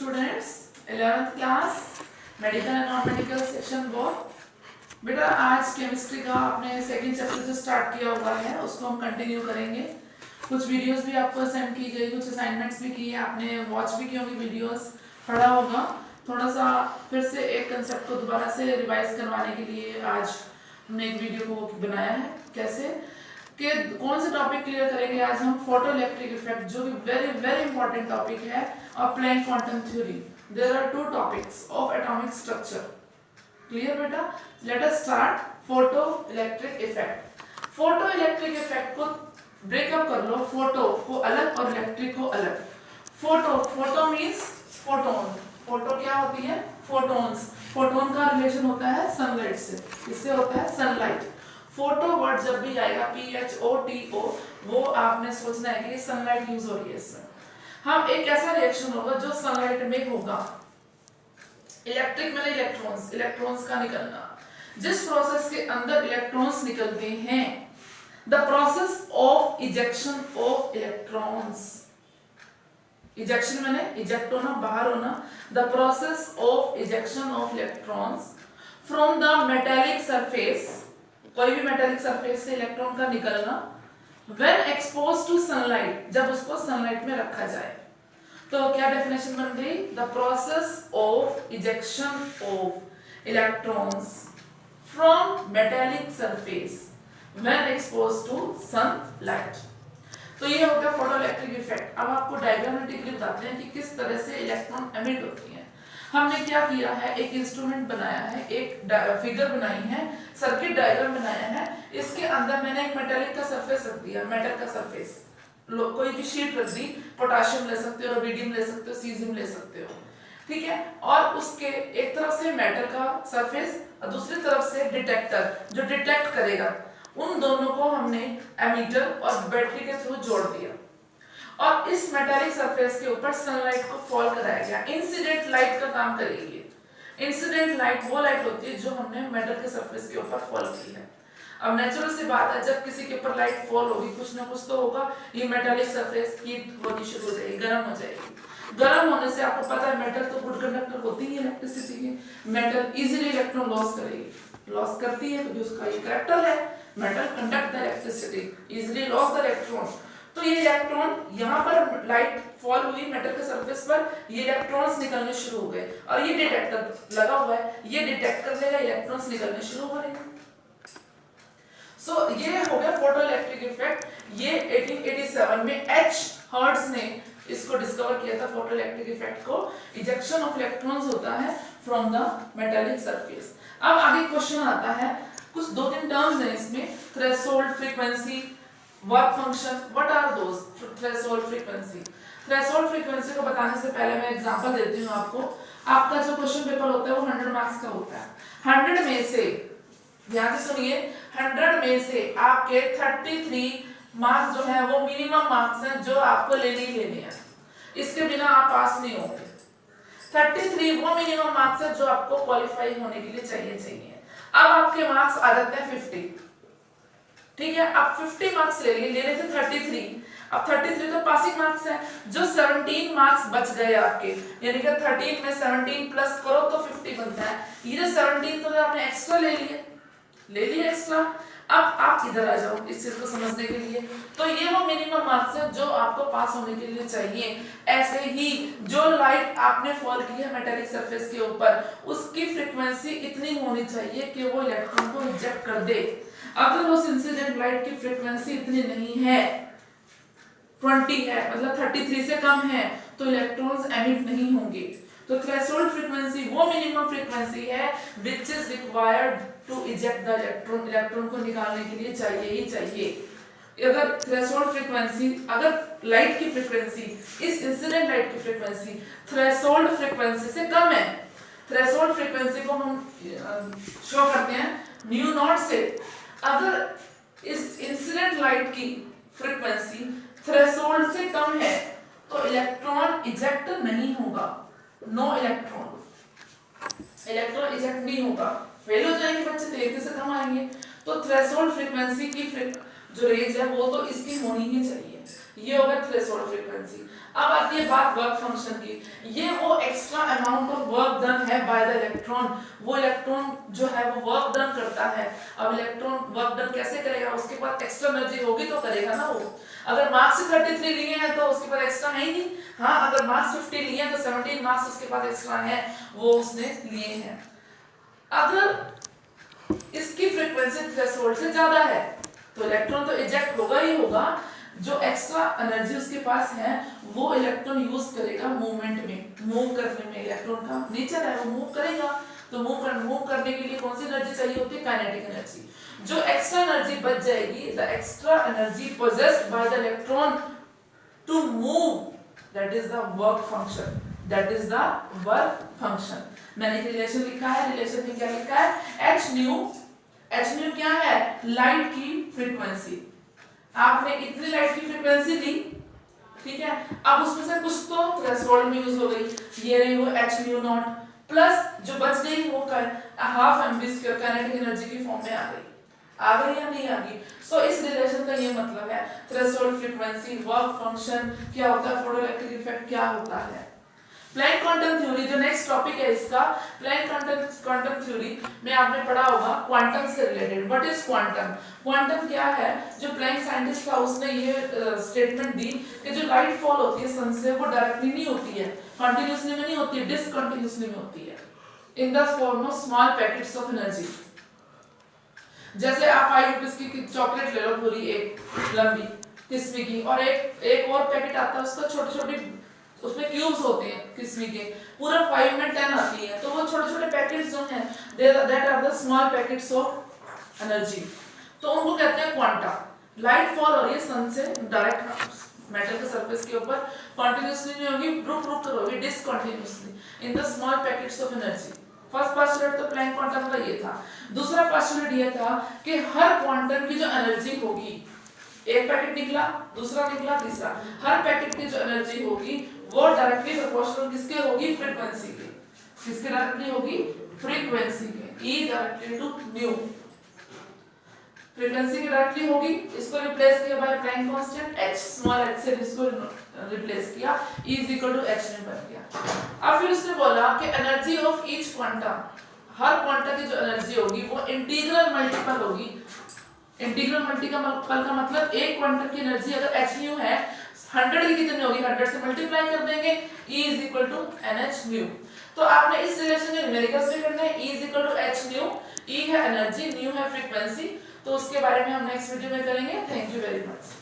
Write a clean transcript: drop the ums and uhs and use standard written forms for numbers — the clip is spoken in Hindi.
Students 11th class medical and non medical section board. बेटा आज केमिस्ट्री का आपने सेकंड चैप्टर जो स्टार्ट किया हुआ है उसको हम कंटिन्यू करेंगे। कुछ वीडियोस भी आपको सेंड की गई, कुछ असाइनमेंट्स भी किए, आपने वॉच भी की होंगी वीडियोस, पढ़ा होगा। थोड़ा सा फिर से एक कंसेप्ट को दोबारा से रिवाइज करवाने के लिए आज हमने एक वीडियो को बनाया है। कैसे कि कौन से टॉपिक क्लियर करेंगे आज हम? फोटो इलेक्ट्रिक इफेक्ट, जो कि वेरी वेरी इंपॉर्टेंट टॉपिक है और Planck quantum theory. There are two topics of atomic structure. Clear बेटा? Let us start photo electric effect. Photo electric effect को ब्रेकअप कर लो, फोटो को अलग और इलेक्ट्रिक को अलग। Photo means photon. फोटो क्या होती है? फोटोन्स। फोटोन का रिलेशन होता है सनलाइट से। किससे होता है? सनलाइट। फोटो वर्ड जब भी आएगा PHOTO, वो आपने सोचना है कि सनलाइट यूज हो रही है इसमें। हम एक ऐसा रिएक्शन होगा जो सनलाइट में होगा। इलेक्ट्रिक में इलेक्ट्रॉन्स का निकलना। जिस प्रोसेस के अंदर इलेक्ट्रॉन्स निकलते हैं, the process of ejection of electrons. Ejection मैंने इजेक्ट होना, बाहर होना। The process of ejection of electrons from the metallic surface, कोई भी मेटेलिक सरफेस से इलेक्ट्रॉन का निकलना, when exposed to sunlight, जब उसको सनलाइट में रखा जाए। तो क्या डेफिनेशन बन गई? The process of ejection of electrons from metallic surface when exposed to sunlight। तो ये हो गया फोटो इलेक्ट्रिक इफेक्ट। अब आपको डायग्रामेटिकली बताते हैं कि किस तरह से इलेक्ट्रॉन एमिट होती है। हमने क्या किया है, एक इंस्ट्रूमेंट बनाया है, एक फिगर बनाई है, सर्किट डायग्राम बनाया है। इसके अंदर मैंने एक मेटेलिक का सरफेस रख दिया, मेटल का सरफेस। कोई भी शीट रख दी, पोटेशियम ले सकते हो, रुबिडियम ले सकते हो, सीजियम ले सकते हो, ठीक है। और उसके एक तरफ से मेटल का सरफेस और दूसरी तरफ से डिटेक्टर जो डिटेक्ट करेगा। उन दोनों को हमने एमीटर और बैटरी के थ्रू जोड़ दिया और इस मेटालिक सरफेस के ऊपर सनलाइट को फॉल कराया गया। इंसिडेंट लाइट का काम करेगी। इंसिडेंट लाइट वो लाइट होती है जो हमने मेटल के सरफेस के ऊपर फॉल की है। अब नेचुरल सी बात है, जब किसी के ऊपर लाइट फॉल होगी कुछ ना कुछ तो होगा। ये मेटालिक सरफेस हीट होनी शुरू हो जाएगी, गर्म हो जाएगी। गर्म होने से आपको पता है मेटल तो गुड कंडक्टर होती है इलेक्ट्रिसिटी की। मेटल इजीली इलेक्ट्रॉन लॉस करेगी, लॉस करती है क्योंकि उसका ये कैरेक्टर है। Metal conduct the electricity, easily loss the electron. तो ये इलेक्ट्रॉन यहाँ पर लाइट फॉल हुई मेटल के सरफेस पर, ये इलेक्ट्रॉन्स निकलने शुरू हो गए और ये डिटेक्टर लगा हुआ है, ये डिटेक्ट कर लेगा, इलेक्ट्रॉन्स निकलने शुरू हो रहे हैं। सो ये हो गया फोटो इलेक्ट्रिक इफेक्ट। ये 1887 में H हर्ट्ज ने इसको डिस्कवर किया था, फोटो इलेक्ट्रिक इफेक्ट को। इजेक्शन ऑफ इलेक्ट्रॉन्स होता है फ्रॉम द मेटेलिक सरफेस। अब आगे क्वेश्चन आता है, कुछ दो तीन टर्म्स हैं इसमें, threshold, frequency, work function. What are those? Threshold, frequency. Threshold frequency को बताने से पहले मैं एग्जांपल देती हूँ आपको। आपका जो क्वेश्चन पेपर होता है वो 100 मार्क्स का होता है। 100 में से, ध्यान से सुनिए, 100 में से आपके 33 मार्क्स जो है वो मिनिमम मार्क्स हैं जो आपको लेने ही लेने हैं। इसके बिना आप पास नहीं होंगे। 33 वो मिनिमम मार्क्स है जो आपको क्वालिफाई होने के लिए चाहिए। अब आपके मार्क्स आ जाते हैं 50, ठीक है। अब 50 मार्क्स ले लिए थे 33। अब 33 तो पासिंग मार्क्स है। जो 17 मार्क्स बच गए आपके, यानी कि 13 में 17 प्लस करो तो 50 बनता है। ये जो 17 तो आपने एक्स्ट्रा ले लिए एक्स्ट्रा। अब आप इधर आ जाओ इस चीज को समझने के लिए। तो ये वो मिनिमम मार्क्स है जो आपको पास होने के लिए चाहिए। ऐसे ही जो लाइट आपने फॉल की है मेटेलिक सरफेस के ऊपर, उसकी फ्रीक्वेंसी इतनी होनी चाहिए कि वो इलेक्ट्रॉन को रिजेक्ट कर दे। अगर उस इंसिडेंट लाइट की फ्रीक्वेंसी इतनी नहीं है, 20 है, मतलब 33 से कम है, तो इलेक्ट्रॉन्स एमिट नहीं होंगे। तो थ्रेशोल्ड फ्रीक्वेंसी वो मिनिमम फ्रीक्वेंसी है which is required to eject the electron. Electron को निकालने के लिए चाहिए ही चाहिए। अगर थ्रेशोल्ड फ्रीक्वेंसी, अगर लाइट की फ्रीक्वेंसी, इस इंसिडेंट लाइट की फ्रीक्वेंसी थ्रेशोल्ड फ्रीक्वेंसी से कम है, थ्रेशोल्ड फ्रीक्वेंसी को हम शो करते हैं म्यू नॉट से। अगर इस इंसिडेंट लाइट की फ्रीक्वेंसी थ्रेशोल्ड से कम है तो इलेक्ट्रॉन इजेक्ट नहीं होगा। नो इलेक्ट्रॉन इजेक्ट नहीं होगा, फेल हो जाएंगे बच्चे, तेजी से कम आएंगे। तो थ्रेशोल्ड फ्रीक्वेंसी की जो रेंज है वो तो इसकी होनी ही चाहिए। ये होगा थ्रेशोल्ड फ्रीक्वेंसी। अब आती है बात वर्क फंक्शन की। ये वो extra amount of work done है बाय द इलेक्ट्रॉन, वो इलेक्ट्रॉन जो है वो वर्क डन करता है। अब इलेक्ट्रॉन वर्क डन कैसे करेगा, उसके पास एक्स्ट्रा एनर्जी होगी तो करेगा ना वो। अगर मार्क्स 33 लिए हैं तो उसके पास एक्स्ट्रा है ही नहीं। हाँ, अगर मार्क्स 50 लिए हैं तो 17 मार्क्स उसके पास एक्स्ट्रा है, वो उसने लिए हैं। अगर इसकी फ्रीक्वेंसी थ्रेशोल्ड से ज्यादा है तो इलेक्ट्रॉन तो इजेक्ट होगा ही होगा। जो एक्स्ट्रा एनर्जी उसके पास है वो इलेक्ट्रॉन यूज करेगा मूवमेंट में, मूव करने में। इलेक्ट्रॉन का नेचर है वो मूव करेगा, तो मूव करने के लिए कौन सी एनर्जी चाहिए होती है, काइनेटिक एनर्जी। जो एक्स्ट्रा एनर्जी बच जाएगी, the extra energy possessed by the electron to move, that is the work function, that is the work function. मैंने रिलेशन लिखा है, रिलेशन में क्या लिखा है, एच न्यू क्या है, लाइट की फ्रीक्वेंसी। आपने इतनी लाइट की फ्रीक्वेंसी ली, ठीक है, अब उसमें से कुछ तो थ्रेशोल्ड में यूज हो गई, ये रही वो एच न्यू नॉट, प्लस जो बच गई वो half mv square kinetic energy की फॉर्म में आ गई या नहीं आ गई। सो इस रिलेशन का ये मतलब है थ्रेशोल्ड फ्रीक्वेंसी, वर्क फंक्शन क्या होता है, फोटोइलेक्ट्रिक इफेक्ट क्या होता है। प्लैंक क्वांटम थ्योरी जो नेक्स्ट टॉपिक है इसका, प्लैंक क्वांटम थ्योरी में आपने पढ़ा होगा क्वांटम से related. What is quantum, quantum क्या है। जो प्लैंक साइंटिस्ट था उसने ये स्टेटमेंट दी कि जो लाइट फॉल होती है सन से वो डायरेक्टली नहीं होती है, कंटीन्यूअसली में नहीं होती है, डिसकंटीन्यूअसली में होती है, in the form of small packets of energy. जैसे आप 5 रुपीस की चॉकलेट ले लो पूरी एक लंबी किस्मी की, और एक और पैकेट आता है उसका छोटे छोटे, उसमें क्यूब्स होते हैं किस्मी के, पूरा 5 में 10 आती है, तो वो छोटे छोटे पैकेट्स जो हैं that are the small packets of energy, तो उनको कहते हैं क्वांटा। लाइट फॉल हो रही है सन से डायरेक्ट मेटल के सरफेस के ऊपर, कंटीन्यूअसली नहीं होगी, रुक कर होगी, discontinuously in the small packets of energy. First postulate तो प्लैंक क्वांटम का ये था। दूसरा पोस्टुलेट ये था कि हर क्वांटम की जो एनर्जी होगी, एक पैकेट निकला, दूसरा निकला, तीसरा, हर पैकेट की जो एनर्जी होगी वो डायरेक्टली प्रोपोर्शनल किसके होगी, फ्रीक्वेंसी के। किसके डायरेक्टली होगी, फ्रीक्वेंसी के, E directly to nu, frequency की डायरेक्टली होगी। इसको रिप्लेस किया by Planck constant h, small h से इसको रिप्लेस किया, E h न्यू बन गया। अब फिर उसने बोला कि energy of each quantum, her quantum की जो एनर्जी होगी वो इंटीग्रल मल्टीपल होगी। इंटीग्रल मल्टीपल का मतलब एक क्वांटम की एनर्जी अगर h न्यू है, 100 की कितनी होगी, 100 से मल्टीप्लाई कर देंगे, E NH न्यू। तो आपने इस रिलेशन में न्यूमेरिकल्स भी करना है, E h न्यू, E है एनर्जी, न्यू है फ्रीक्वेंसी, तो उसके बारे में हम नेक्स्ट वीडियो में करेंगे। Thank you very much.